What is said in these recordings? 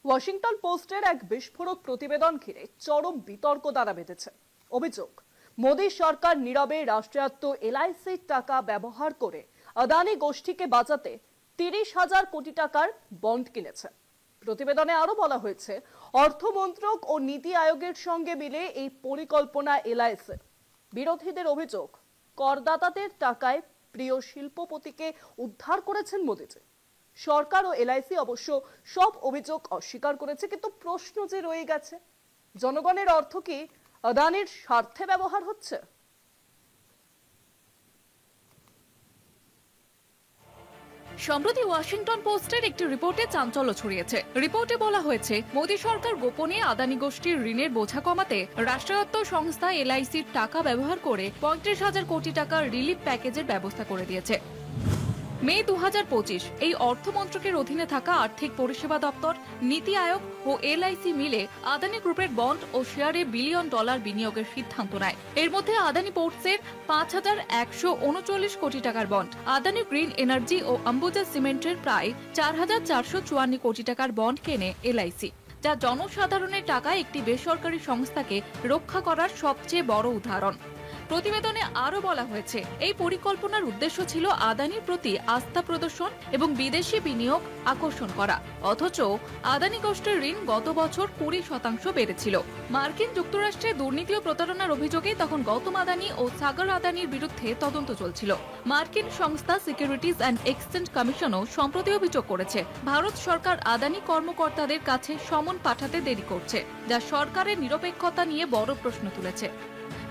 Washington পোস্টের এক বিস্ফোরক প্রতিবেদন ঘিরে চরম বিতর্ক দ্বারা বেঁধেছে। অভিযোগ, মোদী সরকার নীরবে রাষ্ট্রায়ত্ত এলআইসির টাকা ব্যবহার করে আদানি গোষ্ঠীকে বাঁচাতে 30,000 কোটি টাকার বন্ড কিনেছে। প্রতিবেদনে আরো বলা হয়েছে, অর্থমন্ত্রক ও নীতি আয়োগের সঙ্গে মিলে এই পরিকল্পনা এলআইসির। বিরোধীদের অভিযোগ, করদাতাদের টাকায় প্রিয় শিল্পপতিকে উদ্ধার করেছেন মোদীজি। সরকার ও এলআইসি অবশ্য সব অভিযোগ অস্বীকার করেছে, কিন্তু প্রশ্ন যে রয়ে গেছে, জনগণের অর্থ কি আদানির স্বার্থে ব্যবহার হচ্ছে? সম্প্রতি ওয়াশিংটন পোস্টের একটি রিপোর্টে চাঞ্চল্য ছড়িয়েছে। রিপোর্টে বলা হয়েছে, মোদী সরকার গোপনে আদানি গোষ্ঠীর ঋণের বোঝা কমাতে রাষ্ট্রায়ত্ত সংস্থা এলআইসির টাকা ব্যবহার করে 35,000 কোটি টাকার রিলিফ প্যাকেজের ব্যবস্থা করে দিয়েছে। মে 2025 এই অর্থমন্ত্রকের অধীনে থাকা আর্থিক পরিষেবা দপ্তর, নীতি আয়োগ ও এলআইসি মিলে আদানি গ্রুপের বন্ড ও শেয়ারে $1 বিলিয়ন বিনিয়োগের সিদ্ধান্ত নেয়। এর মধ্যে আদানি পোর্টসের 5,139 কোটি টাকার বন্ড, আদানি গ্রিন এনার্জি ও অম্বুজা সিমেন্টের প্রায় 4,454 কোটি টাকার বন্ড কেনে এলআইসি, যা জনসাধারণের টাকায় একটি বেসরকারি সংস্থাকে রক্ষা করার সবচেয়ে বড় উদাহরণ। প্রতিবেদনে আরো বলা হয়েছে, এই পরিকল্পনার উদ্দেশ্য ছিল আদানির প্রতি আস্থা প্রদর্শন এবং বিদেশি বিনিয়োগ আকর্ষণ করা। অথচ আদানি গোষ্ঠীর ঋণ গত বছর 20% বেড়েছিল। মার্কিন যুক্তরাষ্ট্রে দুর্নীতি ও প্রতারণার অভিযোগে তখন গৌতম আদানি ও সাগর আদানির বিরুদ্ধে তদন্ত চলছিল। মার্কিন সংস্থা সিকিউরিটিজ অ্যান্ড এক্সচেঞ্জ কমিশনও সম্প্রতি অভিযোগ করেছে, ভারত সরকার আদানি কর্মকর্তাদের কাছে সমন পাঠাতে দেরি করছে, যা সরকারের নিরপেক্ষতা নিয়ে বড় প্রশ্ন তুলেছে।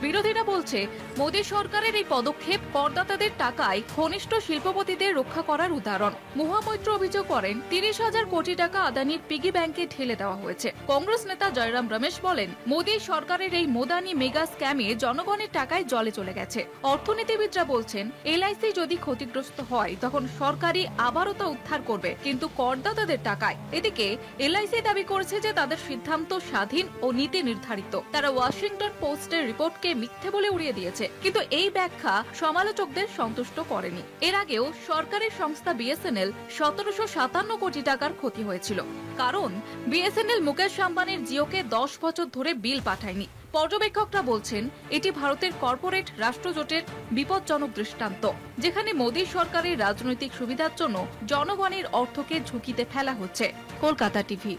বিরোধীরা বলছে, মোদী সরকারের এই পদক্ষেপ করদাতাদের টাকায় ঘনিষ্ঠ শিল্পপতিদের রক্ষা করার উদাহরণ। মহামৈত্র অভিযোগ করেন, 30,000 কোটি টাকা আদানির পিগি ব্যাংকে ঢেলে দেওয়া হয়েছে। কংগ্রেস নেতা জয়রাম রমেশ বলেন, মোদী সরকারের এই মোদানি মেগা স্ক্যামে জনগণের টাকায় জলে চলে গেছে। অর্থনীতিবিদরা বলছেন, এলআইসি যদি ক্ষতিগ্রস্ত হয় তখন সরকারই আবারও তা উদ্ধার করবে, কিন্তু করদাতাদের টাকায়। এদিকে এলআইসি দাবি করেছে যে তাদের সিদ্ধান্ত স্বাধীন ও নীতি নির্ধারিত। তারা ওয়াশিংটন পোস্টের রিপোর্টকে মিথ্যে বলে উড়িয়ে দিয়েছে, কিন্তু এই ব্যাখ্যা সমালোচকদের সন্তুষ্ট করেনি। এর আগেও সরকারি সংস্থা বিএসএনএল 1,757 কোটি টাকার ক্ষতি হয়েছিল, কারণ বিএসএনএল মুকেশ আম্বানির জিওকে 10 বছর ধরে বিল পাঠায়নি। পর্যবেক্ষকরা বলছেন, এটি ভারতের কর্পোরেট রাষ্ট্রজোটের বিপজ্জনক দৃষ্টান্ত, যেখানে মোদী সরকারের রাজনৈতিক সুবিধার জন্য জনগণের অর্থকে ঝুঁকিতে ফেলা হচ্ছে। কলকাতা টিভি।